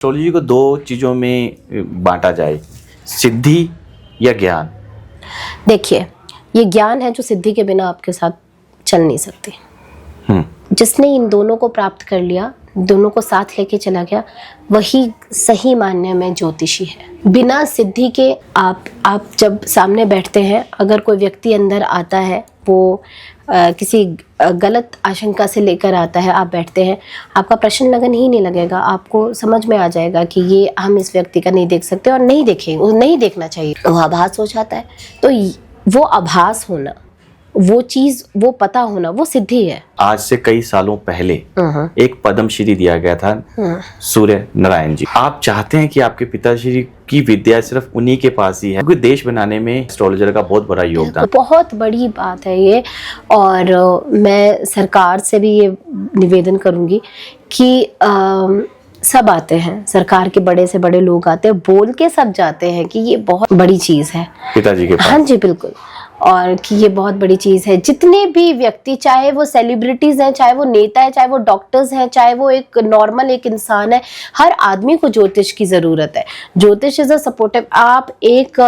Astrology को दो चीजों में बांटा जाए, सिद्धि या ज्ञान। देखिए, ये ज्ञान है जो सिद्धि के बिना आपके साथ चल नहीं सकती। जिसने इन दोनों को प्राप्त कर लिया, दोनों को साथ लेके चला गया, वही सही मानने में ज्योतिषी है। बिना सिद्धि के आप जब सामने बैठते हैं, अगर कोई व्यक्ति अंदर आता है, वो किसी गलत आशंका से लेकर आता है, आप बैठते हैं, आपका प्रश्न लगन ही नहीं लगेगा। आपको समझ में आ जाएगा कि ये हम इस व्यक्ति का नहीं देख सकते और नहीं देखेंगे, वो नहीं देखना चाहिए, वो आभास हो जाता है। तो वो आभास होना, वो चीज, वो पता होना, वो सिद्धि है। आज से कई सालों पहले एक पद्मश्री दिया गया था सूर्य नारायण जी। आप चाहते हैं कि आपके पिताश्री की विद्या सिर्फ उन्हीं के पास ही है, क्योंकि देश बनाने में एस्ट्रोलॉजर का बहुत बड़ा योगदान। बहुत बड़ी बात है ये। और मैं सरकार से भी ये निवेदन करूंगी कि सब आते हैं, सरकार के बड़े से बड़े लोग आते हैं, बोल के सब जाते हैं कि ये बहुत बड़ी चीज है पिताजी के पास। हाँ जी, बिल्कुल। और कि ये बहुत बड़ी चीज़ है। जितने भी व्यक्ति, चाहे वो सेलिब्रिटीज़ हैं, चाहे वो नेता है, चाहे वो डॉक्टर्स हैं, चाहे वो एक नॉर्मल एक इंसान है, हर आदमी को ज्योतिष की ज़रूरत है। ज्योतिष इज़ अ सपोर्टिव। आप एक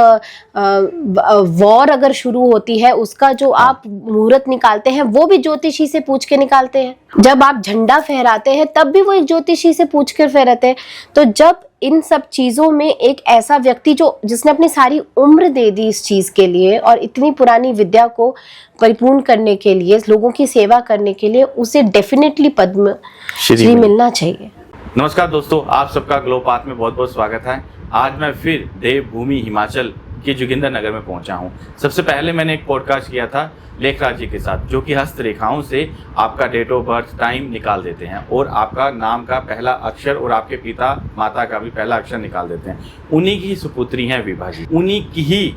वॉर अगर शुरू होती है, उसका जो आप मुहूर्त निकालते हैं, वो भी ज्योतिषी से पूछ के निकालते हैं। जब आप झंडा फहराते हैं, तब भी वो एक ज्योतिषी से पूछ कर फहराते हैं। तो जब इन सब चीज़ों में एक ऐसा व्यक्ति जिसने अपनी सारी उम्र दे दी इस चीज़ के लिए और इतनी पुरानी विद्या को परिपूर्ण करने के लिए, लोगों की सेवा करने के लिए, उसे डेफिनेटली पद्म श्री मिलना चाहिए। नमस्कार दोस्तों, आप सबका ग्लो पाथ में बहुत बहुत स्वागत है। आज मैं फिर देवभूमि हिमाचल के जोगिंदर नगर में पहुंचा हूं। सबसे पहले मैंने एक पॉडकास्ट किया था लेखराज जी के साथ, जो कि हस्तरेखाओं से आपका डेट ऑफ बर्थ, टाइम निकाल देते हैं और आपका नाम का पहला अक्षर और आपके पिता माता का भी पहला अक्षर निकाल देते हैं। उन्हीं की सुपुत्री हैं विभा जी, उन्हीं की ही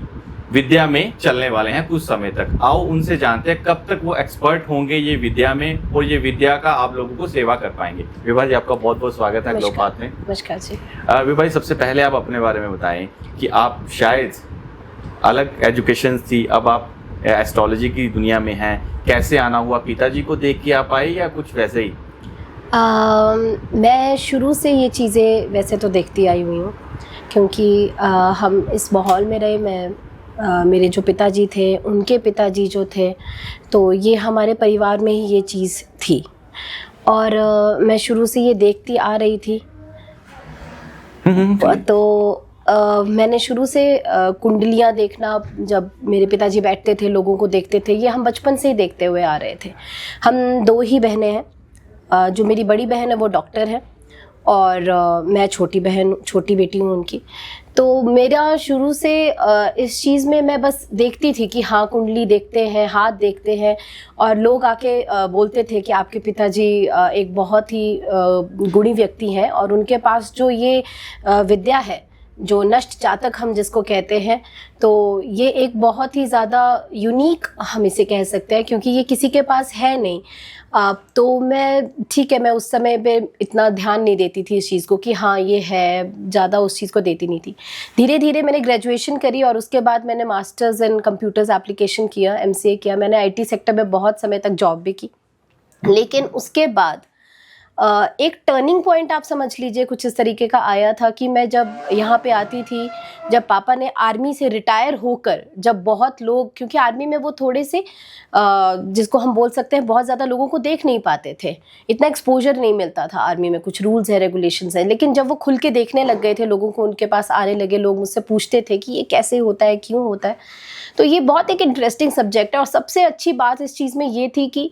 विद्या में चलने वाले हैं कुछ समय तक। आओ उनसे जानते हैं कब तक वो एक्सपर्ट होंगे ये विद्या में और ये विद्या का आप लोगों को सेवा कर पाएंगे। विभा जी, आपका बहुत बहुत स्वागत है ग्लो पाथ में। नमस्कार जी। विभा जी, सबसे पहले आप अपने बारे में बताएं कि आप शायद अलग एजुकेशन थी, अब आप एस्ट्रोलॉजी की दुनिया में हैं। कैसे आना हुआ? पिताजी को देख के आप आए या कुछ वैसे ही? मैं शुरू से ये चीज़ें वैसे तो देखती आई हुई हूँ, क्योंकि हम इस माहौल में रहे। मेरे जो पिताजी थे, उनके पिताजी जो थे, तो ये हमारे परिवार में ही ये चीज़ थी और मैं शुरू से ये देखती आ रही थी। तो मैंने शुरू से कुंडलियाँ देखना, जब मेरे पिताजी बैठते थे, लोगों को देखते थे, ये हम बचपन से ही देखते हुए आ रहे थे। हम दो ही बहनें हैं। जो मेरी बड़ी बहन है वो डॉक्टर है और मैं छोटी बेटी हूँ उनकी। तो मेरा शुरू से इस चीज़ में मैं बस देखती थी कि हाँ, कुंडली देखते हैं, हाथ देखते हैं, और लोग आके बोलते थे कि आपके पिताजी एक बहुत ही गुणी व्यक्ति हैं और उनके पास जो ये विद्या है, जो नष्ट जातक हम जिसको कहते हैं, तो ये एक बहुत ही ज़्यादा यूनिक हम इसे कह सकते हैं, क्योंकि ये किसी के पास है नहीं। तो मैं उस समय पे इतना ध्यान नहीं देती थी इस चीज़ को कि हाँ ये है, ज़्यादा उस चीज़ को देती नहीं थी। धीरे धीरे मैंने ग्रेजुएशन करी और उसके बाद मैंने मास्टर्स इन कंप्यूटर्स एप्लीकेशन किया, MCA किया। मैंने IT सेक्टर में बहुत समय तक जॉब भी की, लेकिन उसके बाद एक टर्निंग पॉइंट आप समझ लीजिए कुछ इस तरीके का आया था कि मैं जब यहाँ पे आती थी, जब पापा ने आर्मी से रिटायर होकर, जब बहुत लोग, क्योंकि आर्मी में वो थोड़े से जिसको हम बोल सकते हैं बहुत ज़्यादा लोगों को देख नहीं पाते थे, इतना एक्सपोजर नहीं मिलता था आर्मी में, कुछ रूल्स है, रेगुलेशंस है। लेकिन जब वो खुल के देखने लग गए थे, लोगों को उनके पास आने लगे, लोग मुझसे पूछते थे कि ये कैसे होता है, क्यों होता है। तो ये बहुत एक इंटरेस्टिंग सब्जेक्ट है। और सबसे अच्छी बात इस चीज़ में ये थी कि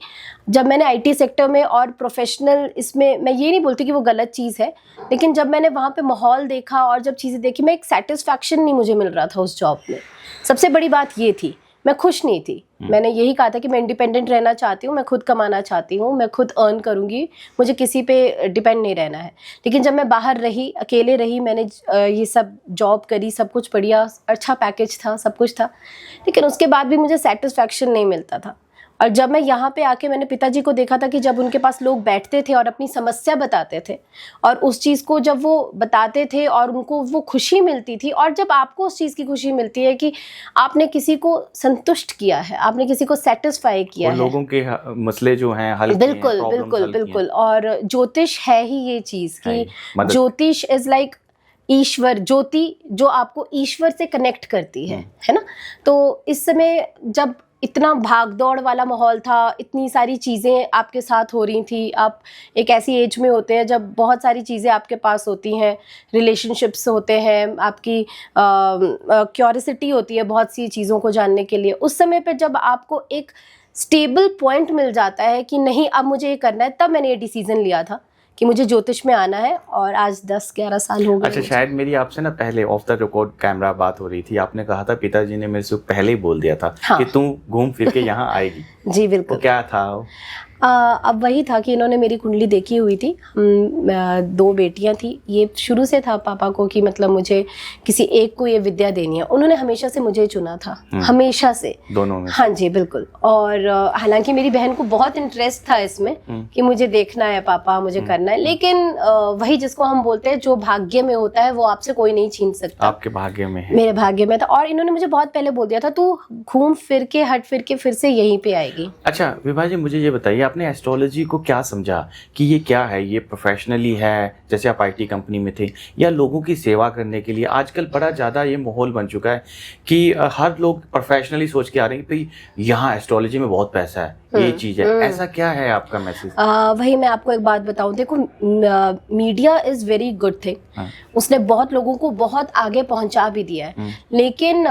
जब मैंने IT सेक्टर में और प्रोफेशनल, इसमें मैं ये नहीं बोलती कि वो गलत चीज़ है, लेकिन जब मैंने वहाँ पे माहौल देखा और जब चीज़ें देखी, मैं एक सेटिस्फैक्शन नहीं मुझे मिल रहा था उस जॉब में। सबसे बड़ी बात ये थी, मैं खुश नहीं थी। मैंने यही कहा था कि मैं इंडिपेंडेंट रहना चाहती हूँ, मैं खुद कमाना चाहती हूँ, मैं खुद अर्न करूँगी, मुझे किसी पे डिपेंड नहीं रहना है। लेकिन जब मैं बाहर रही, अकेले रही, मैंने ये सब जॉब करी, सब कुछ बढ़िया, अच्छा पैकेज था, सब कुछ था, लेकिन उसके बाद भी मुझे सेटिस्फैक्शन नहीं मिलता था। और जब मैं यहाँ पे आके मैंने पिताजी को देखा था कि जब उनके पास लोग बैठते थे और अपनी समस्या बताते थे और उस चीज़ को जब वो बताते थे और उनको वो खुशी मिलती थी, और जब आपको उस चीज़ की खुशी मिलती है कि आपने किसी को संतुष्ट किया है, आपने किसी को सेटिस्फाई किया है, लोगों के मसले जो हैं हल किए हैं, बिल्कुल प्रॉब्लम्स बिल्कुल हल किए हैं। बिल्कुल। और ज्योतिष है ही ये चीज़ कि मदद। ज्योतिष इज लाइक ईश्वर, ज्योति जो आपको ईश्वर से कनेक्ट करती है ना। तो इस समय जब इतना भाग दौड़ वाला माहौल था, इतनी सारी चीज़ें आपके साथ हो रही थी, आप एक ऐसी एज में होते हैं जब बहुत सारी चीज़ें आपके पास होती हैं, रिलेशनशिप्स होते हैं, आपकी क्यूरियोसिटी होती है बहुत सी चीज़ों को जानने के लिए। उस समय पे जब आपको एक स्टेबल पॉइंट मिल जाता है कि नहीं अब मुझे ये करना है, तब मैंने ये डिसीज़न लिया था कि मुझे ज्योतिष में आना है, और आज 10-11 साल हो गए। अच्छा, शायद मेरी आपसे ना पहले ऑफ द रिकॉर्ड कैमरा बात हो रही थी, आपने कहा था पिताजी ने मेरे से पहले ही बोल दिया था हाँ। कि तू घूम फिर के यहाँ आएगी। जी बिल्कुल। तो क्या था वो? अब वही था कि इन्होंने मेरी कुंडली देखी हुई थी। हम 2 बेटियां थी। ये शुरू से था पापा को कि मतलब मुझे किसी एक को ये विद्या देनी है। उन्होंने हमेशा से मुझे चुना था, हमेशा से, दोनों में। हाँ जी बिल्कुल। और हालांकि मेरी बहन को बहुत इंटरेस्ट था इसमें कि मुझे देखना है पापा, मुझे करना है, लेकिन वही जिसको हम बोलते हैं जो भाग्य में होता है वो आपसे कोई नहीं छीन सकता। आपके भाग्य में है। मेरे भाग्य में था, और इन्होंने मुझे बहुत पहले बोल दिया था तू घूम फिर के हट फिर के फिर से यहीं पे आएगी। अच्छा विभा जी, मुझे ये बताइए आपने एस्ट्रोलॉजी को क्या समझा कि ये क्या है? ये प्रोफेशनली है, जैसे आप आईटी कंपनी में थे, या लोगों की सेवा करने के लिए? आजकल बड़ा ज़्यादा ये माहौल बन चुका है कि हर लोग प्रोफेशनली सोच के आ रहे हैं कि भाई यहाँ एस्ट्रोलॉजी में बहुत पैसा है, ये चीज़ है। ऐसा क्या है आपका मैसेज? वही मैं आपको एक बात बताऊं, देखो media is very good thing, उसने बहुत लोगों को बहुत आगे पहुंचा भी दिया है, लेकिन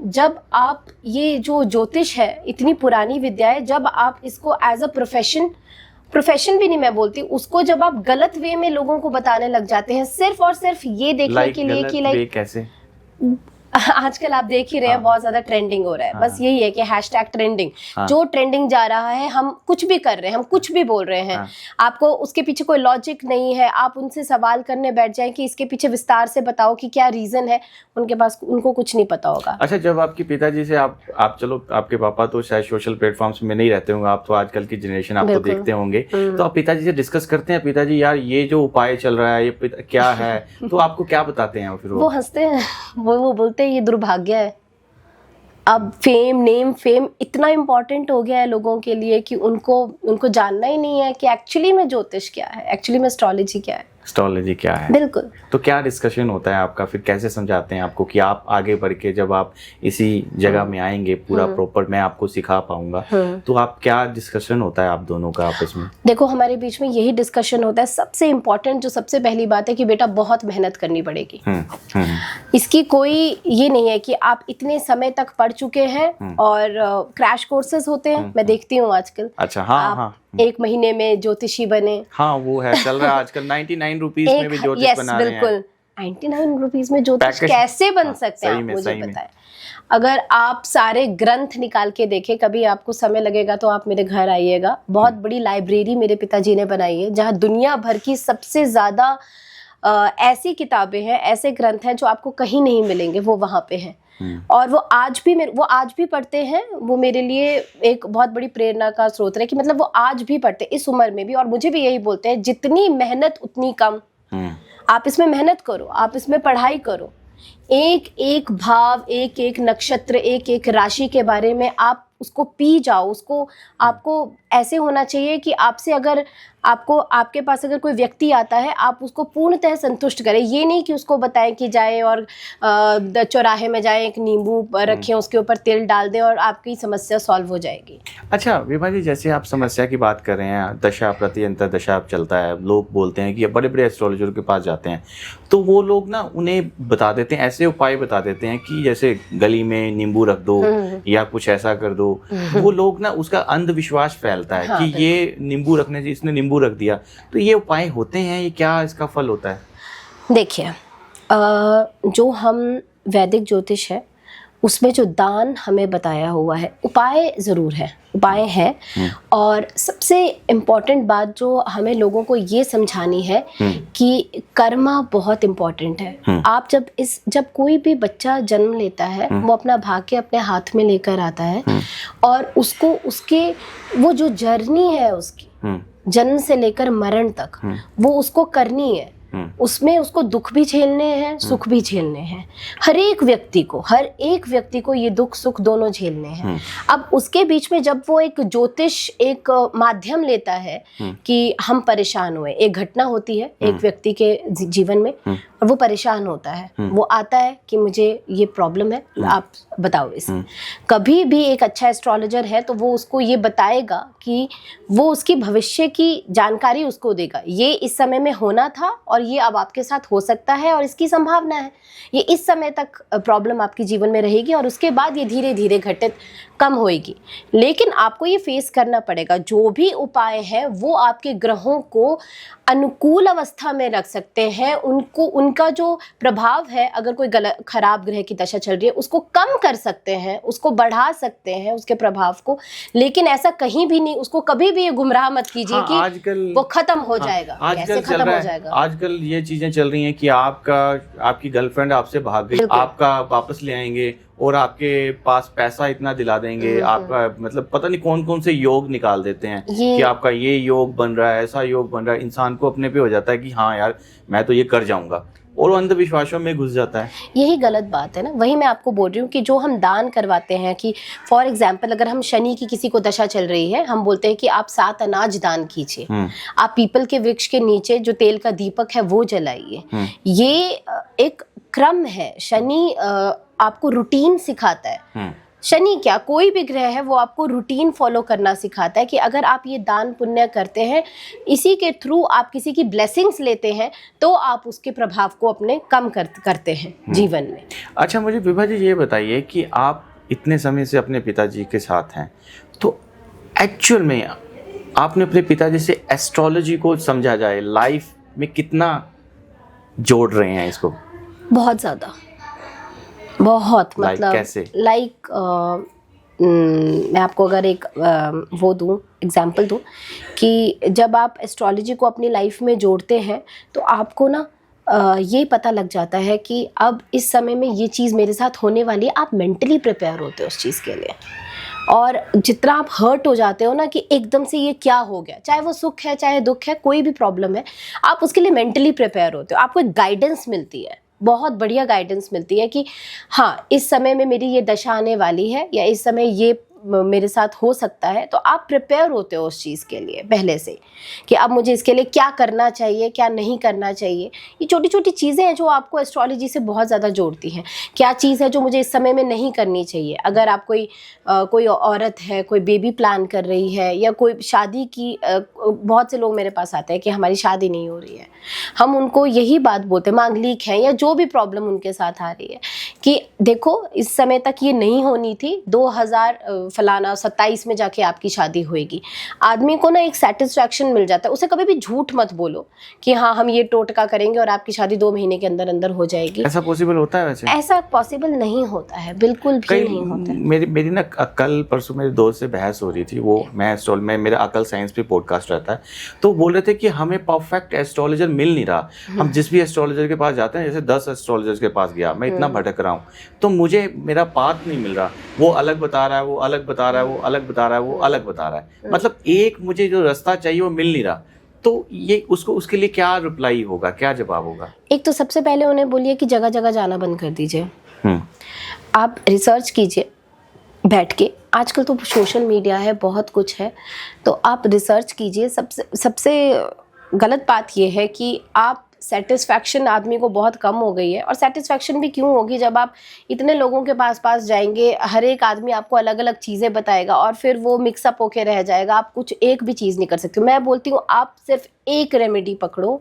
जब आप ये जो ज्योतिष है इतनी पुरानी विद्या है, जब आप इसको एज अ प्रोफेशन भी नहीं मैं बोलती उसको, जब आप गलत वे में लोगों को बताने लग जाते हैं सिर्फ और सिर्फ ये देखने के लिए कि लाइक कैसे आजकल आप देख ही रहे हैं बहुत ज्यादा ट्रेंडिंग हो रहा है। बस यही है कि हैशटैग ट्रेंडिंग, जो ट्रेंडिंग जा रहा है हम कुछ भी कर रहे हैं, हम कुछ भी बोल रहे हैं, आपको उसके पीछे कोई लॉजिक नहीं है। आप उनसे सवाल करने बैठ जाएं कि इसके पीछे विस्तार से बताओ कि क्या रीजन है, उनके पास उनको कुछ नहीं पता होगा। अच्छा, जब आपके पिताजी से आप चलो आपके पापा तो शायद सोशल प्लेटफॉर्म्स में नहीं रहते होंगे, आप तो आजकल की जनरेशन आप तो देखते होंगे, तो आप पिताजी से डिस्कस करते हैं पिताजी यार ये जो उपाय चल रहा है ये क्या है, तो आपको क्या बताते हैं? फिर वो हंसते हैं, वो बोलते हैं ये दुर्भाग्य है। अब नेम फेम इतना इम्पोर्टेंट हो गया है लोगों के लिए कि उनको जानना ही नहीं है कि एक्चुअली में ज्योतिष क्या है, एक्चुअली में एस्ट्रोलॉजी क्या है। एस्ट्रोलॉजी क्या है? बिल्कुल। तो क्या डिस्कशन होता है आपका, फिर कैसे समझाते हैं आपको कि आप आगे बढ़ के जब आप इसी जगह में आएंगे पूरा प्रॉपर मैं आपको सिखा पाऊंगा, तो आप क्या डिस्कशन होता है आप दोनों का आपस में? देखो हमारे बीच में यही डिस्कशन होता है। सबसे इम्पोर्टेंट जो सबसे पहली बात है कि बेटा बहुत मेहनत करनी पड़ेगी। इसकी कोई ये नहीं है कि आप इतने समय तक पढ़ चुके हैं और क्रैश कोर्सेज होते हैं, मैं देखती हूँ आजकल। अच्छा, हाँ, 1 महीने में ज्योतिषी बने। हाँ वो है, चल रहा है आजकल 99 रुपीज में भी ज्योतिष बना रहे हैं। बिल्कुल 99 रुपीज में ज्योतिष कैसे बन सकते हैं, आप मुझे बताएं। अगर आप सारे ग्रंथ निकाल के देखें, कभी आपको समय लगेगा तो आप मेरे घर आइएगा। बहुत बड़ी लाइब्रेरी मेरे पिताजी ने बनाई है जहाँ दुनिया भर की सबसे ज्यादा ऐसी किताबें हैं, ऐसे ग्रंथ हैं जो आपको कहीं नहीं मिलेंगे, वो वहाँ पे हैं। और वो आज भी पढ़ते हैं। वो मेरे लिए एक बहुत बड़ी प्रेरणा का स्रोत है कि मतलब वो आज भी पढ़ते इस उम्र में भी, और मुझे भी यही बोलते हैं जितनी मेहनत उतनी कम। आप इसमें मेहनत करो, आप इसमें पढ़ाई करो, एक एक भाव, एक एक नक्षत्र, एक एक राशि के बारे में आप उसको पी जाओ। उसको आपको ऐसे होना चाहिए कि आपसे अगर आपके पास अगर कोई व्यक्ति आता है आप उसको पूर्णतः संतुष्ट करें। ये नहीं कि उसको बताएं कि जाए और चौराहे में जाए, एक नींबू रखें, उसके ऊपर तेल डाल दें और आपकी समस्या सॉल्व हो जाएगी। अच्छा विभा जी, जैसे आप समस्या की बात कर रहे हैं, दशा प्रति अंतर दशा चलता है, लोग बोलते हैं कि बड़े बड़े एस्ट्रोलॉजर के पास जाते हैं तो वो लोग ना उन्हें बता देते हैं, ऐसे उपाय बता देते हैं कि जैसे गली में नींबू रख दो या कुछ ऐसा कर दो। वो लोग ना उसका अंधविश्वास फैलता है कि ये नींबू रखने से, इसने नींबू रख दिया, तो ये उपाय होते हैं, ये क्या इसका फल होता है? देखिए जो हम वैदिक ज्योतिष है उसमें जो दान हमें बताया हुआ है, उपाय ज़रूर है, उपाय हैं। और सबसे इम्पॉर्टेंट बात जो हमें लोगों को ये समझानी है कि कर्मा बहुत इम्पॉर्टेंट है। आप जब कोई भी बच्चा जन्म लेता है, वो अपना भाग्य अपने हाथ में लेकर आता है और उसको उसके वो जो जर्नी है उसकी जन्म से लेकर मरण तक वो उसको करनी है। उसमें उसको दुख भी झेलने हैं, सुख भी झेलने हैं। हर एक व्यक्ति को ये दुख सुख दोनों झेलने हैं। अब उसके बीच में जब वो एक ज्योतिष एक माध्यम लेता है कि हम परेशान हुए, एक घटना होती है एक व्यक्ति के जीवन में और वो परेशान होता है, वो आता है कि मुझे ये प्रॉब्लम है, आप बताओ इसे। कभी भी एक अच्छा एस्ट्रोलॉजर है तो वो उसको ये बताएगा कि वो उसकी भविष्य की जानकारी उसको देगा, ये इस समय में होना था और ये अब आपके साथ हो सकता है और इसकी संभावना है, ये इस समय तक प्रॉब्लम आपके जीवन में रहेगी और उसके बाद ये धीरे धीरे घटित कम होएगी। लेकिन आपको ये फेस करना पड़ेगा। जो भी उपाय हैं वो आपके ग्रहों को अनुकूल अवस्था में रख सकते हैं, उनका जो प्रभाव है, अगर कोई खराब ग्रह की दशा चल रही है उसको कम कर सकते हैं, उसको बढ़ा सकते हैं उसके प्रभाव को। लेकिन ऐसा कहीं भी नहीं, उसको कभी भी ये गुमराह मत कीजिए कि आजकल वो खत्म हो जाएगा, कैसे खत्म हो जाएगा। आजकल ये चीजें चल रही हैं कि आपकी गर्लफ्रेंड आपसे भाग गई, आपका वापस ले आएंगे और आपके पास पैसा इतना दिला देंगे, आपका मतलब पता नहीं कौन कौन से योग निकाल देते हैं कि आपका ये योग बन रहा है, ऐसा योग बन रहा है। इंसान को अपने पे हो जाता है कि हाँ यार मैं तो ये कर जाऊंगा और अंधविश्वासों में घुस जाता है। यही गलत बात है ना। वही मैं आपको बोल रही हूँ कि जो हम दान करवाते हैं कि फॉर एग्जाम्पल अगर हम शनि की किसी को दशा चल रही है, हम बोलते हैं कि आप 7 अनाज दान कीजिए, आप पीपल के वृक्ष के नीचे जो तेल का दीपक है वो जलाइए। ये एक क्रम है। शनि आपको रूटीन सिखाता है। शनि क्या, कोई भी ग्रह है वो आपको रूटीन फॉलो करना सिखाता है कि अगर आप ये दान पुण्य करते हैं, इसी के थ्रू आप किसी की ब्लेसिंग्स लेते हैं तो आप उसके प्रभाव को अपने कम करते हैं जीवन में। अच्छा, मुझे विभा जी ये बताइए कि आप इतने समय से अपने पिताजी के साथ हैं, तो एक्चुअल में आपने अपने पिताजी से एस्ट्रोलॉजी को समझा जाए लाइफ में कितना जोड़ रहे हैं इसको? बहुत ज़्यादा, बहुत मतलब मैं आपको अगर एक वो दूं एग्जांपल दूं कि जब आप एस्ट्रोलॉजी को अपनी लाइफ में जोड़ते हैं तो आपको ना ये पता लग जाता है कि अब इस समय में ये चीज़ मेरे साथ होने वाली है। आप मेंटली प्रिपेयर होते हो उस चीज़ के लिए। और जितना आप हर्ट हो जाते हो ना कि एकदम से ये क्या हो गया, चाहे वो सुख है चाहे दुख है, कोई भी प्रॉब्लम है, आप उसके लिए मेंटली प्रिपेयर होते हो। आपको एक गाइडेंस मिलती है, बहुत बढ़िया गाइडेंस मिलती है कि हाँ इस समय में मेरी ये दशा आने वाली है या इस समय ये मेरे साथ हो सकता है। तो आप प्रिपेयर होते हो उस चीज़ के लिए पहले से कि अब मुझे इसके लिए क्या करना चाहिए क्या नहीं करना चाहिए। ये छोटी छोटी चीज़ें हैं जो आपको एस्ट्रोलॉजी से बहुत ज़्यादा जोड़ती हैं। क्या चीज़ है जो मुझे इस समय में नहीं करनी चाहिए। अगर आप कोई औरत है, कोई बेबी प्लान कर रही है या कोई शादी की, बहुत से लोग मेरे पास आते हैं कि हमारी शादी नहीं हो रही है, हम उनको यही बात बोलते हैं, मांगलिक है या जो भी प्रॉब्लम उनके साथ आ रही है कि देखो इस समय तक ये नहीं होनी थी, 2027 में जाके आपकी शादी होएगी। आदमी को ना एक सेटिस्फैक्शन मिल जाता है। उसे कभी भी झूठ मत बोलो कि हाँ हम ये टोटका करेंगे और आपकी शादी 2 महीने के अंदर अंदर हो जाएगी। ऐसा पॉसिबल होता है? वैसे ऐसा पॉसिबल नहीं होता है, बिल्कुल भी नहीं होता है। मेरी ना कल परसों मेरे दोस्त से बहस हो रही थी। वो मैं मेरा अकल साइंस पे पॉडकास्ट रहता है, तो बोल रहे थे कि हमें परफेक्ट एस्ट्रोलॉजर मिल नहीं रहा। हम जिस भी एस्ट्रोलॉजर के पास जाते हैं, जैसे 10 एस्ट्रोलॉजर्स के पास गया, मैं इतना भटक रहा हूँ तो मुझे मेरा पाथ नहीं मिल रहा। वो अलग बता रहा है, वो अलग बता रहा है, वो अलग बता रहा है, वो अलग बता रहा है। मतलब एक मुझे जो रास्ता चाहिए वो मिल नहीं रहा। तो ये उसके लिए क्या रिप्लाई होगा, क्या जवाब होगा? एक तो सबसे पहले उन्हें बोलिए कि जगह जगह जाना बंद कर दीजिए। आप रिसर्च कीजिए बैठ के। आजकल तो सोशल मीडिया है, बहुत कुछ है, तो आप रिसर्च कीजिए। सबसे गलत बात यह है कि आप सेटिस्फैक्शन आदमी को बहुत कम हो गई है। और सेटिस्फैक्शन भी क्यों होगी जब आप इतने लोगों के पास जाएंगे, हर एक आदमी आपको अलग अलग चीज़ें बताएगा और फिर वो मिक्सअप होके रह जाएगा। आप कुछ एक भी चीज़ नहीं कर सकते। मैं बोलती हूँ आप सिर्फ एक रेमेडी पकड़ो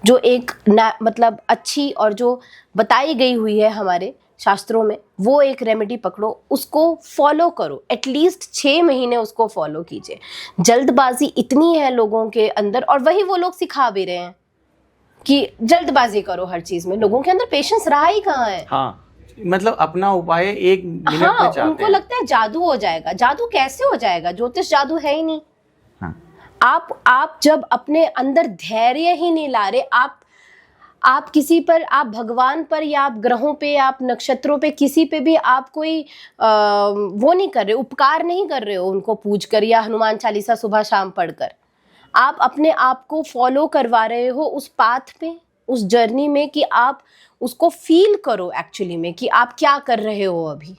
जो एक मतलब अच्छी और जो बताई गई हुई है हमारे शास्त्रों में, वो एक रेमेडी पकड़ो, उसको फॉलो करो। एटलीस्ट 6 महीने उसको फॉलो कीजिए। जल्दबाजी इतनी है लोगों के अंदर, और वही वो लोग सिखा भी रहे हैं कि जल्दबाजी करो हर चीज में। लोगों के अंदर पेशेंस रहा ही कहाँ है। हाँ, मतलब अपना उपाय 1 मिनट में चाहते उनको हैं। लगता है जादू हो जाएगा। जादू कैसे हो जाएगा? ज्योतिष जादू है ही नहीं। हाँ। आप जब अपने अंदर धैर्य ही नहीं ला रहे, आप किसी पर, आप भगवान पर या आप ग्रहों पे, आप नक्षत्रों पे, किसी पे भी आप कोई वो नहीं कर रहे, उपकार नहीं कर रहे हो उनको पूज कर या हनुमान चालीसा सुबह शाम पढ़कर। आप अपने आप को फॉलो करवा रहे हो उस पाथ पे, उस जर्नी में, कि आप उसको फील करो एक्चुअली में कि आप क्या कर रहे हो अभी।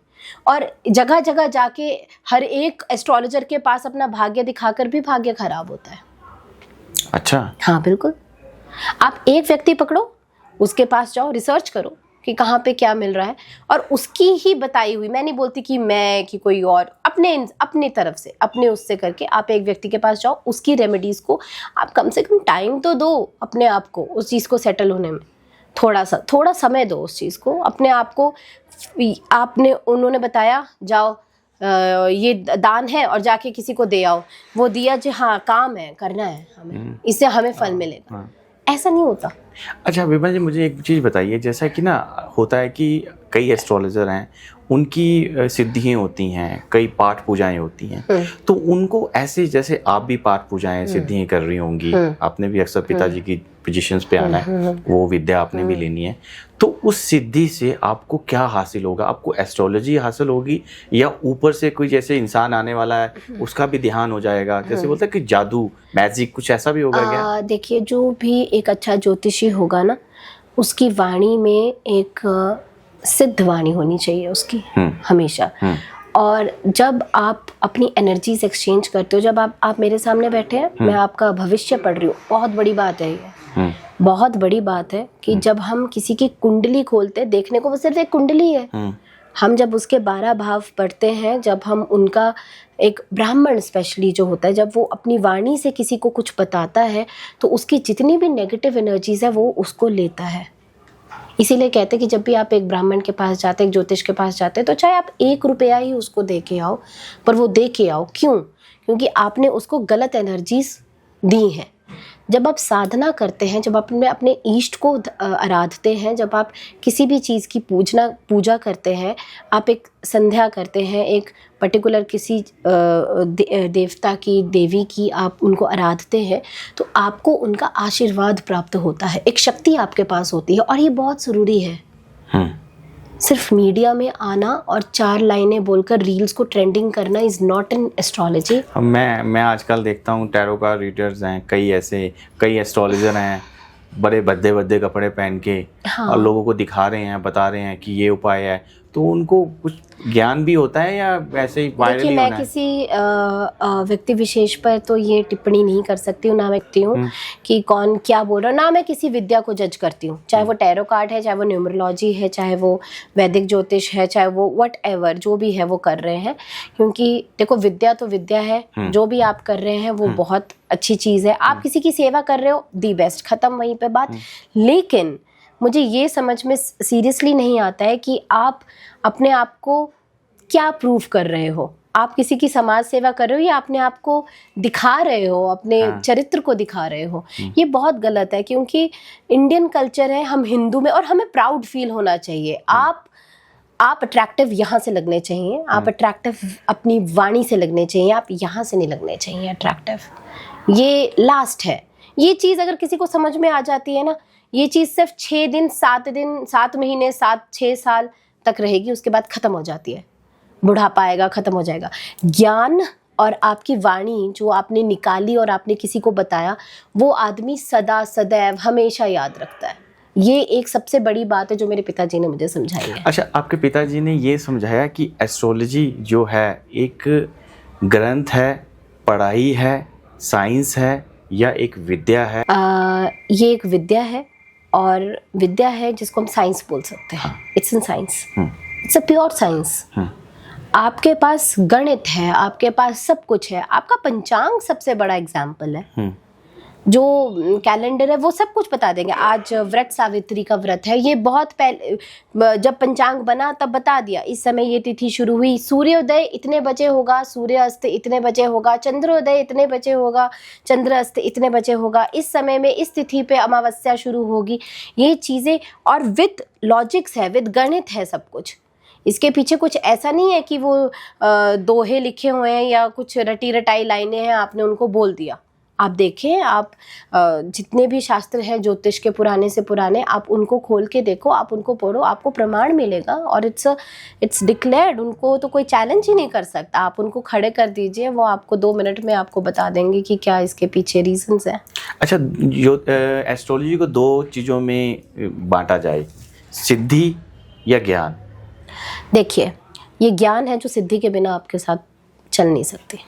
और जगह जगह जाके हर एक एस्ट्रोलॉजर के पास अपना भाग्य दिखाकर भी भाग्य खराब होता है। अच्छा। हाँ बिल्कुल। आप एक व्यक्ति पकड़ो, उसके पास जाओ, रिसर्च करो कि कहाँ पे क्या मिल रहा है, और उसकी ही बताई हुई, मैं नहीं बोलती कि मैं कि कोई और, अपने तरफ से, अपने उससे करके आप एक व्यक्ति के पास जाओ, उसकी रेमेडीज को आप कम से कम टाइम तो दो अपने आप को उस चीज़ को सेटल होने में। थोड़ा समय दो उस चीज़ को, अपने आप को। उन्होंने बताया जाओ ये दान है और जाके किसी को दे आओ, वो दिया जी, हाँ काम है, करना है हमें, इससे हमें फल मिलेगा। ऐसा नहीं होता। अच्छा विभा जी, मुझे एक चीज़ बताइए, जैसा कि ना होता है कि कई एस्ट्रोलॉजर हैं, उनकी सिद्धियाँ होती हैं, कई पाठ पूजाएं होती हैं, तो उनको ऐसे, जैसे आप भी पाठ पूजाएं सिद्धियाँ कर रही होंगी, आपने भी अक्सर पिताजी की पोजीशंस पे आना है, वो विद्या आपने भी लेनी है, तो उस सिद्धि से आपको क्या हासिल होगा? आपको एस्ट्रोलॉजी हासिल होगी या ऊपर से कोई जैसे इंसान आने वाला है उसका भी ध्यान हो जाएगा, जैसे बोलते हैं कि जादू, मैजिक, कुछ ऐसा भी होगा क्या? देखिए, जो भी एक अच्छा ज्योतिषी होगा ना, उसकी वाणी में एक सिद्ध वाणी होनी चाहिए उसकी हमेशा। और जब आप अपनी एनर्जीज एक्सचेंज करते हो, जब आप मेरे सामने बैठे हैं, मैं आपका भविष्य पढ़ रही हूँ, बहुत बड़ी बात है ये, बहुत बड़ी बात है कि जब हम किसी की कुंडली खोलते, देखने को वो सिर्फ एक कुंडली है, हम जब उसके 12 भाव पढ़ते हैं, जब हम उनका, एक ब्राह्मण स्पेशली जो होता है, जब वो अपनी वाणी से किसी को कुछ बताता है, तो उसकी जितनी भी नेगेटिव एनर्जीज है वो उसको लेता है। इसीलिए कहते हैं कि जब भी आप एक ब्राह्मण के पास जाते, एक ज्योतिष के पास जाते, तो चाहे आप 1 रुपया ही उसको दे के आओ, पर वो दे के आओ। क्यों? क्योंकि आपने उसको गलत एनर्जीज दी हैं। जब आप साधना करते हैं, जब आप अपने इष्ट को आराधते हैं, जब आप किसी भी चीज़ की पूजा करते हैं, आप एक संध्या करते हैं, एक पर्टिकुलर किसी देवता की, देवी की आप उनको आराधते हैं, तो आपको उनका आशीर्वाद प्राप्त होता है, एक शक्ति आपके पास होती है। और ये बहुत ज़रूरी है। सिर्फ मीडिया में आना और 4 लाइनें बोलकर रील्स को ट्रेंडिंग करना इज़ नॉट एन एस्ट्रोलॉजी। मैं आजकल देखता हूँ टैरो कार्ड रीडर्स हैं, कई एस्ट्रोलॉजर हैं, बड़े भद्दे कपड़े पहन के, हाँ, और लोगों को दिखा रहे हैं, बता रहे हैं कि ये उपाय है, तो उनको कुछ ज्ञान भी होता है या वैसे ही वायरल ही होना है? मैं किसी व्यक्ति विशेष पर तो ये टिप्पणी नहीं कर सकती हूँ, ना मैं कहती हूँ कि कौन क्या बोल रहा है, ना मैं किसी विद्या को जज करती हूँ, चाहे वो टैरो कार्ड है, चाहे वो न्यूमरोलॉजी है, चाहे वो वैदिक ज्योतिष है, चाहे वो व्हाटएवर जो भी है वो कर रहे हैं। क्योंकि देखो, विद्या तो विद्या है, जो भी आप कर रहे हैं वो बहुत अच्छी चीज़ है। आप किसी की सेवा कर रहे हो, दी बेस्ट, ख़त्म वहीं पर बात। लेकिन मुझे ये समझ में सीरियसली नहीं आता है कि आप अपने आप को क्या प्रूव कर रहे हो। आप किसी की समाज सेवा कर रहे हो या अपने आप को दिखा रहे हो, अपने चरित्र को दिखा रहे हो। ये बहुत गलत है, क्योंकि इंडियन कल्चर है, हम हिंदू में, और हमें प्राउड फील होना चाहिए। आप अट्रैक्टिव यहाँ से लगने चाहिए, आप अट्रैक्टिव अपनी वाणी से लगने चाहिए, आप यहाँ से नहीं लगने चाहिए अट्रैक्टिव। ये लास्ट है। ये चीज़ अगर किसी को समझ में आ जाती है ना, ये चीज़ सिर्फ 6 दिन, 7 महीने, 7-6 साल तक रहेगी, उसके बाद ख़त्म हो जाती है। बुढ़ापा आएगा, ख़त्म हो जाएगा। ज्ञान और आपकी वाणी जो आपने निकाली और आपने किसी को बताया, वो आदमी सदा सदैव हमेशा याद रखता है। ये एक सबसे बड़ी बात है जो मेरे पिताजी ने मुझे समझाई है। अच्छा, आपके पिताजी ने ये समझाया कि एस्ट्रोलॉजी जो है एक ग्रंथ है, पढ़ाई है, साइंस है या एक विद्या है? ये एक विद्या है, और विद्या है जिसको हम साइंस बोल सकते हैं। It's in science, it's a pure science. आपके पास गणित है, आपके पास सब कुछ है। आपका पंचांग सबसे बड़ा एग्जाम्पल है। जो कैलेंडर है वो सब कुछ बता देंगे। आज व्रत सावित्री का व्रत है, ये बहुत पहले जब पंचांग बना तब बता दिया, इस समय ये तिथि शुरू हुई, सूर्योदय इतने बजे होगा, सूर्यास्त इतने बजे होगा, चंद्रोदय इतने बजे होगा, चंद्रास्त इतने बजे होगा, इस समय में इस तिथि पे अमावस्या शुरू होगी। ये चीज़ें, और विद लॉजिक्स है, विद गणित है सब कुछ। इसके पीछे कुछ ऐसा नहीं है कि वो दोहे लिखे हुए हैं या कुछ रटी रटाई लाइनें हैं, आपने उनको बोल दिया। आप देखें, आप जितने भी शास्त्र हैं ज्योतिष के पुराने से पुराने, आप उनको खोल के देखो, आप उनको पढ़ो, आपको प्रमाण मिलेगा। और इट्स डिक्लेयर्ड, उनको तो कोई चैलेंज ही नहीं कर सकता। आप उनको खड़े कर दीजिए, वो आपको 2 मिनट में आपको बता देंगे कि क्या इसके पीछे रीजंस हैं। अच्छा, जो एस्ट्रोलॉजी को 2 चीज़ों में बांटा जाए, सिद्धि या ज्ञान। देखिए, ये ज्ञान है जो सिद्धि के बिना आपके साथ चल नहीं सकती।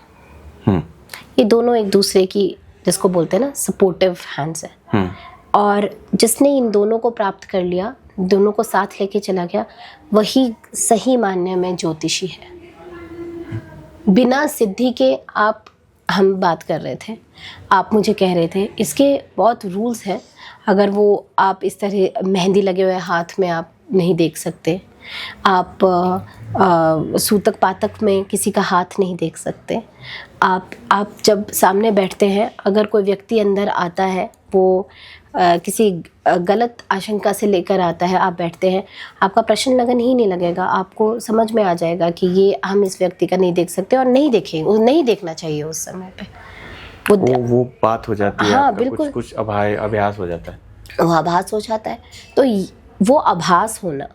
ये दोनों एक दूसरे की, जिसको बोलते हैं ना, सपोर्टिव हैंड्स है। और जिसने इन दोनों को प्राप्त कर लिया, दोनों को साथ लेके चला गया, वही सही मानने में ज्योतिषी है। बिना सिद्धि के हम बात कर रहे थे, आप मुझे कह रहे थे, इसके बहुत रूल्स हैं। अगर वो आप इस तरह मेहंदी लगे हुए हाथ में आप नहीं देख सकते, आप सूतक पातक में किसी का हाथ नहीं देख सकते। आप जब सामने बैठते हैं, अगर कोई व्यक्ति अंदर आता है, वो किसी गलत आशंका से लेकर आता है, आप बैठते हैं, आपका प्रश्न लगन ही नहीं लगेगा। आपको समझ में आ जाएगा कि ये हम इस व्यक्ति का नहीं देख सकते और नहीं देखेंगे, नहीं देखना चाहिए उस समय पे। वो बात हो जाती है। हाँ, बिल्कुल। कुछ अभ्यास हो जाता है, वो आभास हो जाता है। तो वो आभास होना,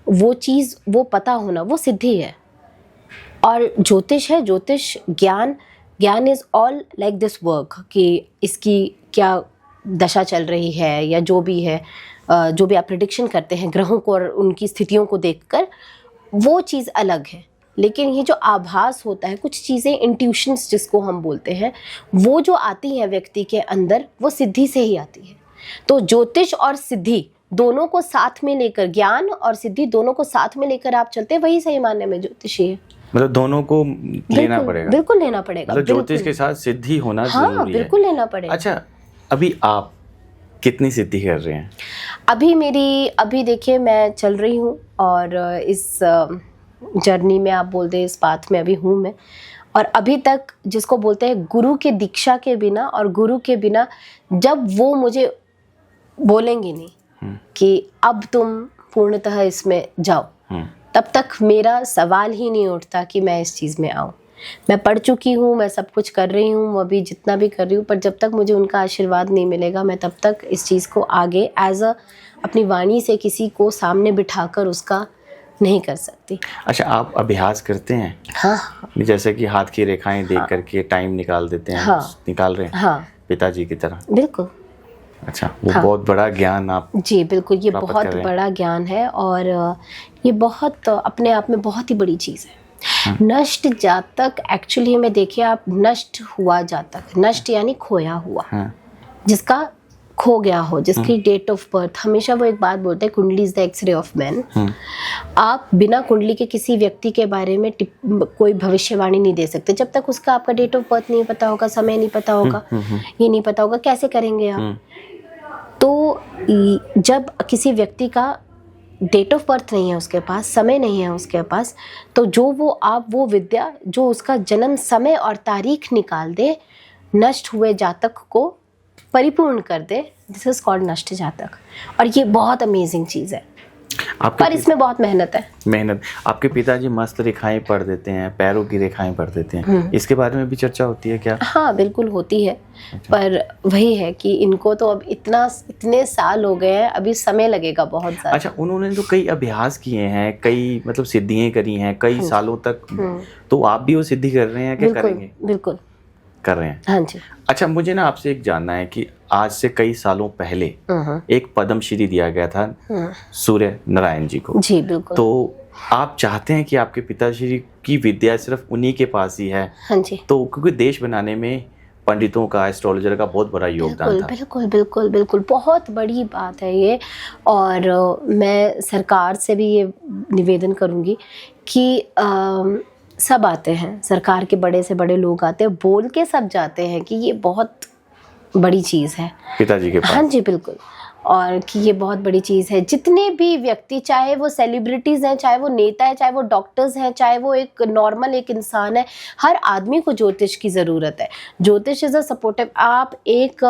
वो चीज़, वो पता होना, वो सिद्धि है। और ज्योतिष है, ज्योतिष ज्ञान is all like this work, कि इसकी क्या दशा चल रही है या जो भी है, जो भी आप प्रिडिक्शन करते हैं ग्रहों को और उनकी स्थितियों को देखकर, वो चीज़ अलग है। लेकिन ये जो आभास होता है, कुछ चीज़ें इंट्यूशंस जिसको हम बोलते हैं, वो जो आती हैं व्यक्ति के अंदर, वो सिद्धि से ही आती है। तो ज्योतिष और सिद्धि दोनों को साथ में लेकर, ज्ञान और सिद्धि दोनों को साथ में लेकर आप चलते हैं, वही सही मानने में ज्योतिषी है। मतलब दोनों को लेना पड़ेगा। बिल्कुल लेना पड़ेगा। मतलब ज्योतिष के साथ सिद्धि होना जरूरी है। बिल्कुल लेना पड़ेगा। अच्छा, अभी आप कितनी सिद्धि कर रहे हैं? अभी देखिए, मैं चल रही हूँ और इस जर्नी में, आप बोल दे, इस पाथ में अभी हूँ मैं। और अभी तक जिसको बोलते हैं गुरु के दीक्षा के बिना, और गुरु के बिना जब वो मुझे बोलेंगे नहीं कि अब तुम पूर्णतः इसमें जाओ, तब तक मेरा सवाल ही नहीं उठता कि मैं इस चीज़ में आऊँ। मैं पढ़ चुकी हूँ, मैं सब कुछ कर रही हूँ, अभी जितना भी कर रही हूँ, पर जब तक मुझे उनका आशीर्वाद नहीं मिलेगा, मैं तब तक इस चीज़ को आगे अपनी वाणी से किसी को सामने बिठाकर उसका नहीं कर सकती। अच्छा, आप अभ्यास करते हैं? हाँ। जैसे कि हाथ की रेखाएं देख करके टाइम निकाल देते हैं। हाँ। निकाल रहे हैं? हाँ, पिताजी की तरह। बिल्कुल। अच्छा, वो बहुत बड़ा ज्ञान आप। जी बिल्कुल, ये बहुत बड़ा ज्ञान है और ये बहुत अपने आप में बहुत ही बड़ी चीज़ है। नष्ट जातक, एक्चुअली में देखिए आप, नष्ट हुआ जातक, नष्ट यानी खोया हुआ, जिसका खो गया हो, जिसकी डेट ऑफ बर्थ, हमेशा वो एक बात बोलते हैं, kundli is the X-ray of man. आप बिना कुंडली के किसी व्यक्ति के बारे में कोई भविष्यवाणी नहीं दे सकते जब तक उसका आपका डेट ऑफ बर्थ नहीं पता होगा, समय नहीं पता होगा, ये नहीं पता होगा, कैसे करेंगे आप? तो जब किसी व्यक्ति का डेट ऑफ बर्थ नहीं है उसके पास, समय नहीं है उसके पास, तो जो वो विद्या जो उसका जन्म समय और तारीख निकाल दे, नष्ट हुए जातक को परिपूर्ण कर दे, दिस इज कॉल्ड नष्ट जातक। और ये बहुत अमेजिंग चीज़ है, पर इसमें बहुत मेहनत है। आपके पिताजी मस्त रेखाएं पढ़ देते हैं, पैरों की रेखाएं पढ़ देते हैं, इसके बारे में भी चर्चा होती है क्या? हाँ बिल्कुल होती है। अच्छा। पर वही है कि इनको तो अब इतने साल हो गए हैं, अभी समय लगेगा बहुत ज़्यादा। अच्छा, उन्होंने तो कई अभ्यास किए हैं, कई मतलब सिद्धियां करी हैं कई सालों तक, तो आप भी वो सिद्धि कर रहे हैं? क्या करेंगे? बिल्कुल कर रहे हैं। हाँ जी। अच्छा, मुझे ना आपसे एक जानना है कि आज से कई सालों पहले एक पद्मश्री दिया गया था सूर्य नारायण जी को। जी बिल्कुल। तो आप चाहते हैं कि आपके पिताश्री की विद्या सिर्फ उन्हीं के पास ही है? हाँ जी। तो क्योंकि देश बनाने में पंडितों का, एस्ट्रोलॉजर का बहुत बड़ा योगदान था। बिल्कुल बिल्कुल बिल्कुल, बहुत बड़ी बात है ये। और मैं सरकार से भी ये निवेदन करूँगी कि सब आते हैं, सरकार के बड़े से बड़े लोग आते हैं, बोल के सब जाते हैं कि ये बहुत बड़ी चीज़ है पिताजी के पास। हाँ जी बिल्कुल। और कि ये बहुत बड़ी चीज़ है। जितने भी व्यक्ति, चाहे वो सेलिब्रिटीज़ हैं, चाहे वो नेता है, चाहे वो डॉक्टर्स हैं, चाहे वो एक नॉर्मल एक इंसान है, हर आदमी को ज्योतिष की ज़रूरत है। ज्योतिष इज़ अ सपोर्टिव। आप एक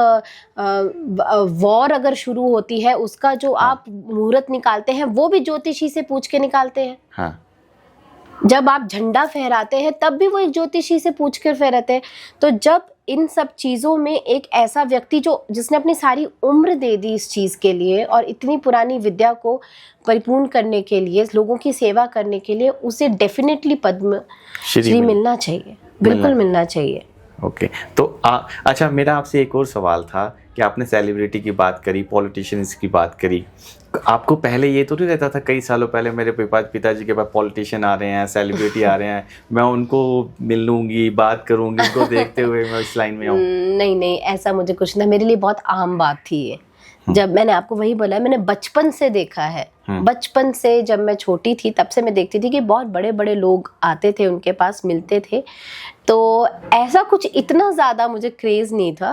वॉर अगर शुरू होती है, उसका जो आप मुहूर्त निकालते हैं वो भी ज्योतिषी से पूछ के निकालते हैं। हाँ। जब आप झंडा फहराते हैं तब भी वो एक ज्योतिषी से पूछ कर फहराते हैं। तो जब इन सब चीज़ों में एक ऐसा व्यक्ति जिसने अपनी सारी उम्र दे दी इस चीज़ के लिए और इतनी पुरानी विद्या को परिपूर्ण करने के लिए, लोगों की सेवा करने के लिए, उसे डेफिनेटली पद्म श्री मिलना चाहिए, बिल्कुल मिलना चाहिए। ओके। तो अच्छा, मेरा आपसे एक और सवाल था कि आपने सेलिब्रिटी की बात करी, पॉलिटिशियंस की बात करी, आपको पहले ये तो नहीं रहता था कई सालों पहले मेरे पिताजी के पास पॉलिटिशियन आ रहे हैं, सेलिब्रिटी आ रहे हैं, मैं उनको मिल लूँगी, बात करूँगी, उनको देखते हुए मैं इस लाइन में आऊँ? नहीं, ऐसा मुझे कुछ नहीं, मेरे लिए बहुत आम बात थी ये। जब मैंने आपको वही बोला, मैंने बचपन से देखा है, बचपन से जब मैं छोटी थी तब से मैं देखती थी कि बहुत बड़े बड़े लोग आते थे, उनके पास मिलते थे। तो ऐसा कुछ इतना ज़्यादा मुझे क्रेज़ नहीं था।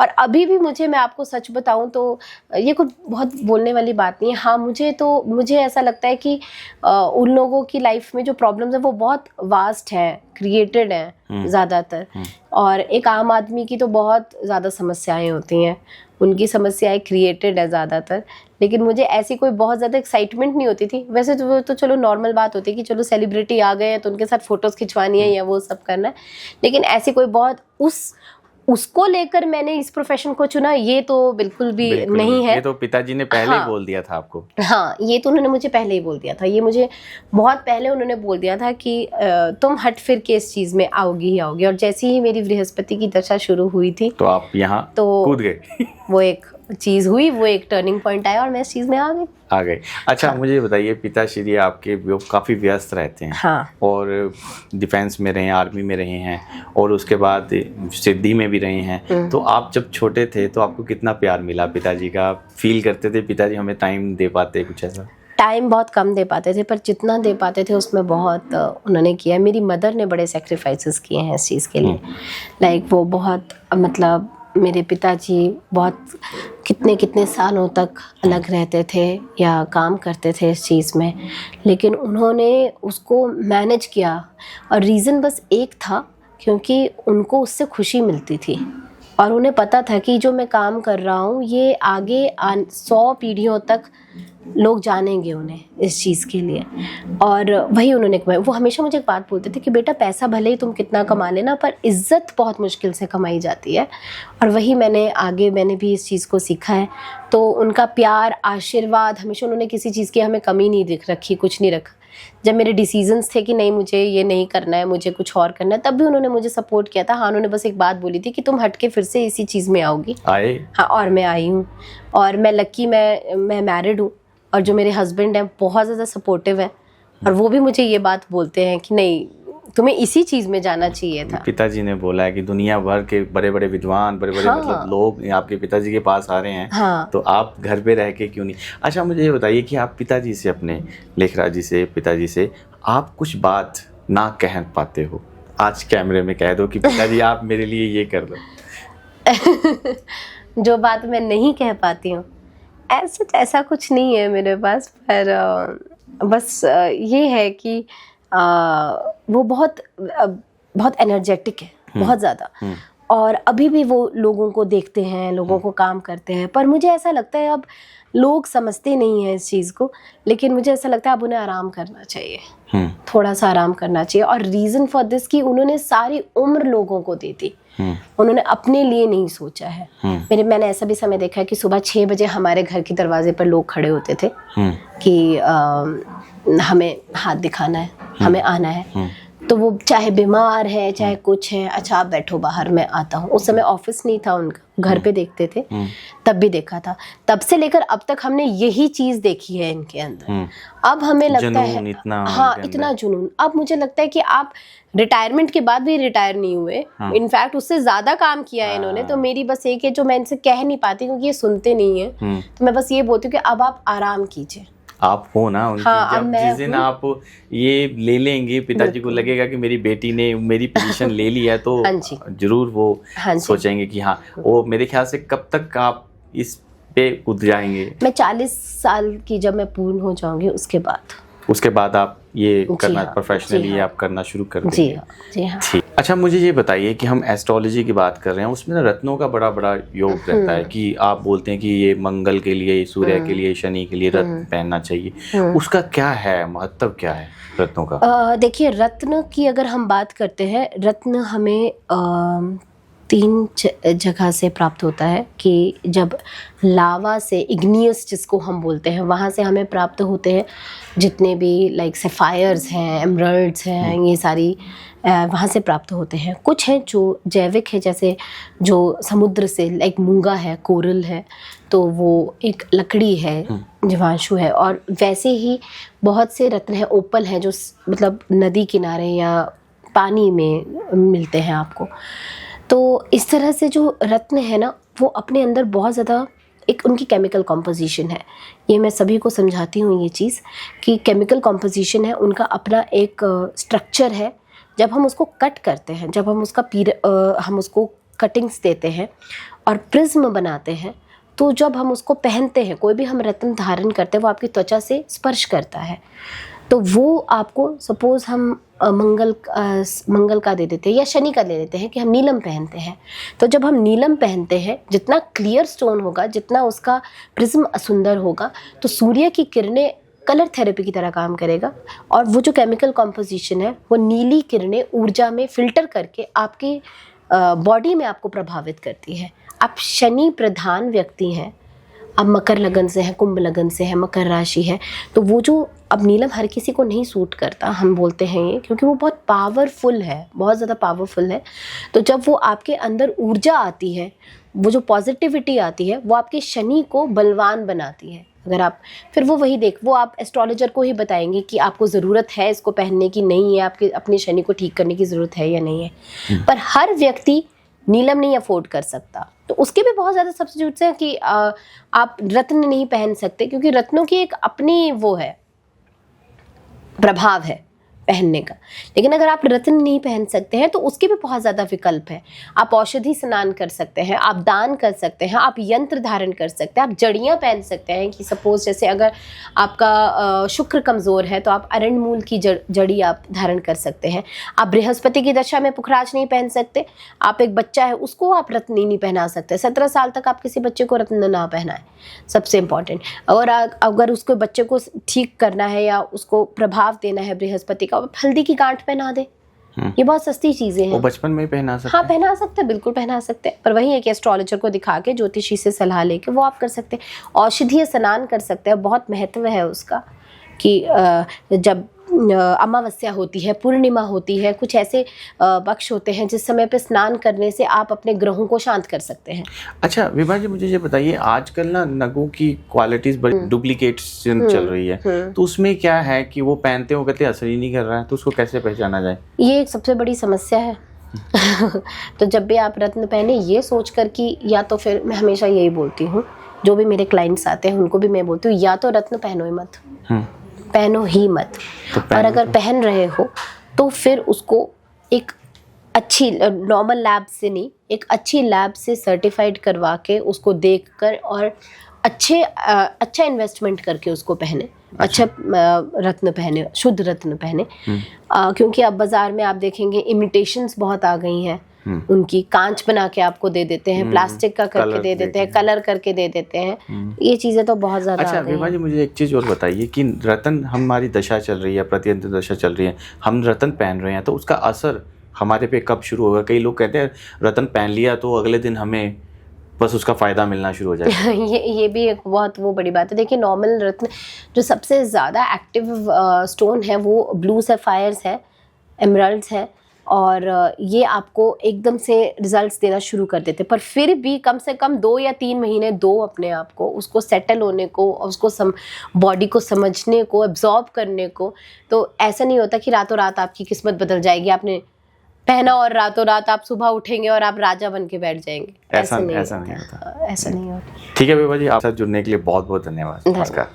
और अभी भी मैं आपको सच बताऊं तो ये कुछ बहुत बोलने वाली बात नहीं है। हाँ, मुझे ऐसा लगता है कि उन लोगों की लाइफ में जो प्रॉब्लम्स है वो बहुत वास्ट है, क्रिएटेड हैं ज़्यादातर, और एक आम आदमी की तो बहुत ज़्यादा समस्याएं होती हैं, उनकी समस्याएं क्रिएटेड है ज़्यादातर। लेकिन मुझे ऐसी कोई बहुत ज़्यादा एक्साइटमेंट नहीं होती थी। वैसे तो चलो नॉर्मल बात होती है कि चलो सेलिब्रिटी आ गए हैं तो उनके साथ फ़ोटोज़ खिंचवानी है या वो सब करना है, लेकिन ऐसी कोई बहुत उसको लेकर मैंने इस प्रोफेशन को चुना, ये तो बिल्कुल भी नहीं है। ये तो पिताजी ने पहले ही बोल दिया था आपको। हाँ, ये तो उन्होंने मुझे पहले ही बोल दिया था। ये मुझे बहुत पहले उन्होंने बोल दिया था कि तुम हट फिर के इस चीज़ में आओगी ही आओगी। और जैसे ही मेरी बृहस्पति की दशा शुरू हुई थी तो आप यहाँ कूद गए। वो एक चीज़ हुई, वो एक टर्निंग पॉइंट आया और मैं इस चीज़ में आ गई। अच्छा, हाँ। मुझे बताइए, पिताश्री आपके काफ़ी व्यस्त रहते हैं। हाँ। और डिफेंस में रहे हैं, आर्मी में रहे हैं, और उसके बाद सिद्धि में भी रहे हैं। तो आप जब छोटे थे तो आपको कितना प्यार मिला पिताजी का? फील करते थे पिताजी हमें टाइम दे पाते, कुछ ऐसा? टाइम बहुत कम दे पाते थे, पर जितना दे पाते थे उसमें बहुत उन्होंने किया। मेरी मदर ने बड़े सेक्रीफाइसेस किए हैं इस चीज़ के लिए। लाइक वो बहुत, मतलब मेरे पिताजी बहुत कितने सालों तक अलग रहते थे या काम करते थे इस चीज़ में, लेकिन उन्होंने उसको मैनेज किया। और रीज़न बस एक था, क्योंकि उनको उससे खुशी मिलती थी और उन्हें पता था कि जो मैं काम कर रहा हूँ ये आगे 100 पीढ़ियों तक लोग जानेंगे उन्हें इस चीज़ के लिए। और वही उन्होंने कमाया। वो हमेशा मुझे एक बात बोलते थे कि बेटा, पैसा भले ही तुम कितना कमा लेना, पर इज़्ज़त बहुत मुश्किल से कमाई जाती है। और वही मैंने भी इस चीज़ को सीखा है। तो उनका प्यार, आशीर्वाद, हमेशा उन्होंने किसी चीज़ की हमें कमी नहीं दिख रखी, कुछ नहीं रखा। जब मेरे डिसीजंस थे कि नहीं मुझे ये नहीं करना है, मुझे कुछ और करना है, तब भी उन्होंने मुझे सपोर्ट किया था। हाँ, उन्होंने बस एक बात बोली थी कि तुम हट के फिर से इसी चीज़ में आओगी। आए? हाँ, और मैं आई हूँ। और मैं लकी, मैं मैरिड हूँ, और जो मेरे हस्बैंड हैं बहुत ज़्यादा सपोर्टिव हैं, और वो भी मुझे ये बात बोलते हैं कि नहीं, तुम्हें इसी चीज़ में जाना चाहिए था। पिताजी ने बोला है कि दुनिया भर के बड़े बड़े विद्वान, बड़े बड़े मतलब लोग आपके पिताजी के पास आ रहे हैं। हाँ। तो आप घर पे रह के क्यों नहीं? अच्छा, मुझे ये बताइए कि आप पिताजी से, अपने लेखराज जी से, पिताजी से आप कुछ बात ना कह पाते हो, आज कैमरे में कह दो कि पिताजी आप मेरे लिए ये कर दो। जो बात मैं नहीं कह पाती हूँ, ऐसा कुछ नहीं है मेरे पास, पर बस ये है कि वो बहुत एनर्जेटिक है, बहुत ज़्यादा। और अभी भी वो लोगों को देखते हैं, लोगों को काम करते हैं, पर मुझे ऐसा लगता है अब लोग समझते नहीं हैं इस चीज़ को, लेकिन मुझे ऐसा लगता है अब उन्हें आराम करना चाहिए, थोड़ा सा आराम करना चाहिए। और रीज़न फॉर दिस कि उन्होंने सारी उम्र लोगों को दी थी, उन्होंने अपने लिए नहीं सोचा है। मैंने ऐसा भी समय देखा है कि सुबह 6 बजे हमारे घर के दरवाजे पर लोग खड़े होते थे कि हमें हाथ दिखाना है, हमें आना है। तो वो चाहे बीमार है, चाहे कुछ है, अच्छा आप बैठो बाहर, मैं आता हूँ। उस समय ऑफिस नहीं था उनका, घर पे देखते थे, तब भी देखा था। तब से लेकर अब तक हमने यही चीज़ देखी है इनके अंदर। अब हमें लगता है इतना जुनून। अब मुझे लगता है कि आप रिटायरमेंट के बाद भी रिटायर नहीं हुए, इनफैक्ट उससे ज़्यादा काम किया है इन्होंने। तो मेरी बस एक है जो मैं इनसे कह नहीं पाती क्योंकि ये सुनते नहीं है, तो मैं बस ये बोलती हूँ कि अब आप आराम कीजिए। आप हो ना उनकी। हाँ, जब जिस दिन आप ये ले लेंगे, पिताजी को लगेगा कि मेरी बेटी ने मेरी पोजीशन ले ली है, तो जरूर वो सोचेंगे कि हाँ। वो मेरे ख्याल से कब तक आप इस पे कूद जाएंगे? मैं 40 साल की जब मैं पूर्ण हो जाऊंगी उसके बाद आप ये करना हाँ, प्रोफेशनली जी हाँ। आप करना शुरू कर जी देंगे? हाँ, जी हाँ। ठीक। अच्छा, मुझे ये बताइए कि हम एस्ट्रोलॉजी की बात कर रहे हैं, उसमें ना रत्नों का बड़ा बड़ा योग रहता है कि आप बोलते हैं कि ये मंगल के लिए, सूर्य के लिए, शनि के लिए रत्न पहनना चाहिए। उसका क्या है महत्व, क्या है रत्नों का? देखिए, रत्न की अगर हम बात करते हैं, रत्न हमें 3 जगह से प्राप्त होता है कि जब लावा से, इग्नियस जिसको हम बोलते हैं, वहाँ से हमें प्राप्त होते हैं जितने भी लाइक सफ़ायर्स हैं, एमरल्ड्स हैं, ये सारी वहाँ से प्राप्त होते हैं। कुछ हैं जो जैविक है, जैसे जो समुद्र से, लाइक मूंगा है, कोरल है, तो वो एक लकड़ी है, जीवांशु है। और वैसे ही बहुत से रत्न हैं, ओपल हैं, जो मतलब नदी किनारे या पानी में मिलते हैं आपको। तो इस तरह से जो रत्न है ना, वो अपने अंदर बहुत ज़्यादा एक उनकी केमिकल कॉम्पोजिशन है। ये मैं सभी को समझाती हूँ ये चीज़ कि केमिकल कॉम्पोजिशन है, उनका अपना एक स्ट्रक्चर है। जब हम उसको कट करते हैं, जब हम हम उसको कटिंग्स देते हैं और प्रिज्म बनाते हैं, तो जब हम उसको पहनते हैं, कोई भी हम रत्न धारण करते हैं, वो आपकी त्वचा से स्पर्श करता है। तो वो आपको, सपोज हम मंगल का दे देते हैं या शनि का दे देते हैं कि हम नीलम पहनते हैं। तो जब हम नीलम पहनते हैं, जितना क्लियर स्टोन होगा, जितना उसका प्रिज्म सुंदर होगा, तो सूर्य की किरणें कलर थेरेपी की तरह काम करेगा। और वो जो केमिकल कॉम्पोजिशन है, वो नीली किरणें ऊर्जा में फिल्टर करके आपकी बॉडी में आपको प्रभावित करती है। आप शनि प्रधान व्यक्ति हैं, अब मकर लगन से है, कुंभ लगन से है, मकर राशि है, तो वो जो अब नीलम हर किसी को नहीं सूट करता, हम बोलते हैं ये, क्योंकि वो बहुत पावरफुल है, बहुत ज़्यादा पावरफुल है। तो जब वो आपके अंदर ऊर्जा आती है, वो जो पॉजिटिविटी आती है, वो आपके शनि को बलवान बनाती है। अगर आप फिर वो आप एस्ट्रोलॉजर को ही बताएंगे कि आपको ज़रूरत है इसको पहनने की, नहीं है, आपके अपने शनि को ठीक करने की ज़रूरत है या नहीं है। पर हर व्यक्ति नीलम नहीं अफोर्ड कर सकता, तो उसके भी बहुत ज़्यादा सब्स्टिट्यूट्स हैं कि आप रत्न नहीं पहन सकते, क्योंकि रत्नों की एक अपनी वो है, प्रभाव है पहनने का। लेकिन अगर आप रत्न नहीं पहन सकते हैं, तो उसके भी बहुत ज़्यादा विकल्प हैं। आप औषधि स्नान कर सकते हैं, आप दान कर सकते हैं, आप यंत्र धारण कर सकते हैं, आप जड़ियाँ पहन सकते हैं कि सपोज जैसे अगर आपका शुक्र कमज़ोर है, तो आप अरंड मूल की जड़ी आप धारण कर सकते हैं। आप बृहस्पति की दशा में पुखराज नहीं पहन सकते, आप एक बच्चा है उसको आप रत्न नहीं पहना सकते। 17 साल तक आप किसी बच्चे को रत्न ना पहनाएं, सबसे इम्पॉर्टेंट। और अगर उसको बच्चे को ठीक करना है या उसको प्रभाव देना है बृहस्पति का, हल्दी की गांठ पहना दे। ये बहुत सस्ती चीजें हैं, वो बचपन में ही पहना सकते हाँ पहना सकते हैं, बिल्कुल पहना सकते हैं। पर वही है कि एस्ट्रोलॉजर को दिखा के, ज्योतिषी से सलाह लेके वो आप कर सकते हैं। औषधीय स्नान कर सकते हैं, बहुत महत्व है उसका कि जब अमावस्या होती है, पूर्णिमा होती है, कुछ ऐसे पक्ष होते हैं जिस समय पे स्नान करने से आप अपने ग्रहों को शांत कर सकते हैं। अच्छा विभा जी, मुझे ये बताइए, आजकल ना नगों की क्वालिटीज बड़ी डुप्लीकेट्स चल रही है, तो उसमें क्या है कि वो पहनते हो कहते असर ही नहीं कर रहा है, तो उसको कैसे पहचाना जाए? ये एक सबसे बड़ी समस्या है। तो जब भी आप रत्न पहने, ये सोच कर कि, या तो फिर मैं हमेशा यही बोलती हूँ, जो भी मेरे क्लाइंट्स आते हैं उनको भी मैं बोलती हूँ, या तो रत्न पहनो ही मत, पहनो ही मत। तो और अगर पहन रहे हो तो फिर उसको एक अच्छी नॉर्मल लैब से नहीं, एक अच्छी लैब से सर्टिफाइड करवा के उसको देखकर और अच्छा इन्वेस्टमेंट करके उसको पहने, अच्छा रत्न पहने, शुद्ध रत्न पहने। क्योंकि अब बाजार में आप देखेंगे इमिटेशंस बहुत आ गई हैं, उनकी कांच बना के आपको दे देते हैं, प्लास्टिक का करके दे देते हैं, कलर करके दे देते हैं। ये चीजें तो बहुत ज्यादा अच्छा विभा जी, मुझे एक चीज और बताइए कि रत्न, हमारी दशा चल रही है, प्रतियंत्र दशा चल रही है, हम रत्न पहन रहे हैं, तो उसका असर हमारे पे कब शुरू होगा? कई लोग कहते हैं रत्न पहन लिया तो अगले दिन हमें बस उसका फायदा मिलना शुरू हो जाएगा। ये भी एक बहुत वो बड़ी बात है। देखिए, नॉर्मल रत्न जो सबसे ज़्यादा एक्टिव स्टोन है वो ब्लू सैफायर्स है, एमरल्ड्स है, और ये आपको एकदम से रिजल्ट्स देना शुरू कर देते हैं। पर फिर भी कम से कम 2 या 3 महीने दो अपने आप को, उसको सेटल होने को, उसको बॉडी को समझने को, एब्जॉर्ब करने को। तो ऐसा नहीं होता कि रातों रात आपकी किस्मत बदल जाएगी, आपने पहना और रातों रात आप सुबह उठेंगे और आप राजा बन के बैठ जाएंगे। ऐसा नहीं होता। ठीक है विभा जी, आपके साथ जुड़ने के लिए बहुत बहुत धन्यवाद। नमस्कार।